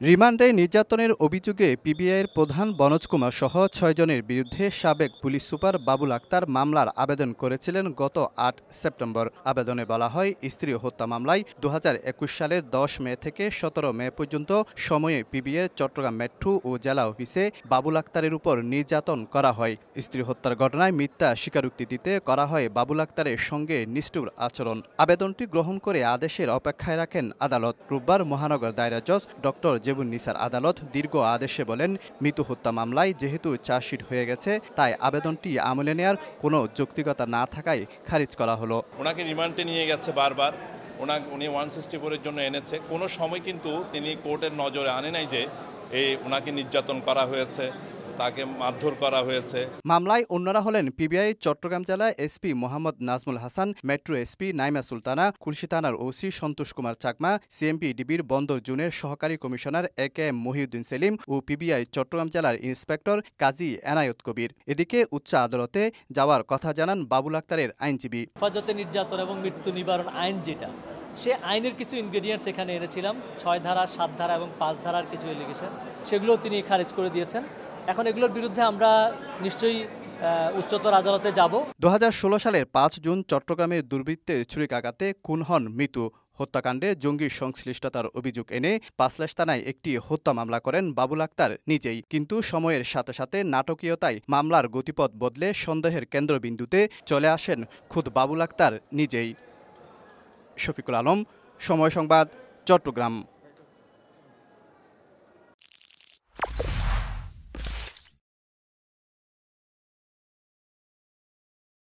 রিমান্ডে নির্যাতনের অভিযোগে পিবিআইয়ের প্রধান বনোজ কুমার সহ ৬ জনের বিরুদ্ধে সাবেক পুলিশ সুপার বাবুল আক্তার মামলার আবেদন করেছিলেন গত ৮ সেপ্টেম্বর। আবেদনে বলা হয়, স্ত্রী হত্যা মামলায় ২০২১ সালের ১০ মে থেকে ১৭ মে পর্যন্ত সময়ে পিবিআইয়ের চট্টগ্রাম মেট্রো ও জেলা অফিসে বাবুল আক্তারের উপর নির্যাতন করা হয়। স্ত্রী হত্যার ঘটনায় মিথ্যা স্বীকারোক্তি দিতে করা হয় বাবুল আক্তারের সঙ্গে নিষ্ঠুর আচরণ। আবেদনটি গ্রহণ করে আদেশের অপেক্ষায় রাখেন আদালত। রোববার মহানগর দায়রা জজ ডক্টর জেবুন্নিসার আদালত দীর্ঘ আদেশে বলেন, মৃত্যু হত্যা মামলায় যেহেতু চার্জশিট হয়ে গেছে, তাই আবেদনটি আমলে নেয়ার কোনো যৌক্তিকতা না থাকায় খারিজ করা হলো। ওনাকে রিমান্ডে নিয়ে গেছে বারবার, উনি 164-এর জন্য এনেছে। কোনো সময় কিন্তু তিনি কোর্টের নজরে আনে নাই যে ওনাকে নির্যাতন করা হয়েছে, তাকে মারধর করা হয়েছে। মামলায় অন্যরা হলেন পিবিআই চট্টগ্রাম জেলা SP Mohammad Nazmul Hasan, metro SP Naima Sultana, Khulshi থানার ওসি সন্তোষ কুমার চাকমা, সিএমপি-ডিবির বন্দর জোনের সহকারী কমিশনার একেএম মহিউদ্দিন সেলিম ও পিবিআই চট্টগ্রাম জেলার ইন্সপেক্টর কাজী এনায়েত কবির। এদিকে উচ্চ আদালতে যাওয়ার কথা জানান বাবুল আক্তারের আইনজীবী। হেফাজতে নির্যাতন এবং মৃত্যু নিবারণ আইন যেটা, সে আইনের কিছু ইনগ্রেডিয়েন্টস এখানে এনেছিলাম, ৬ ধারা, ৭ ধারা এবং ৫ ধারার কিছু এলিগেশন, সেগুলো তিনি খারিজ করে দিয়েছেন। এখন এগুলোর বিরুদ্ধে আমরা নিশ্চয়ই উচ্চতর আদালতে যাব। ২০১৬ সালের ৫ জুন চট্টগ্রামের দুর্বৃত্তের ছুরিকাঘাতে খুন হন মৃত্যু। হত্যাকাণ্ডে জঙ্গি সংশ্লিষ্টতার অভিযোগ এনে পাঁচলাশ থানায় একটি হত্যা মামলা করেন বাবুল আক্তার নিজেই। কিন্তু সময়ের সাথে সাথে নাটকীয়তায় মামলার গতিপথ বদলে সন্দেহের কেন্দ্রবিন্দুতে চলে আসেন খুদ বাবুল আক্তার নিজেই। শফিকুল আলম, সময় সংবাদ, চট্টগ্রাম।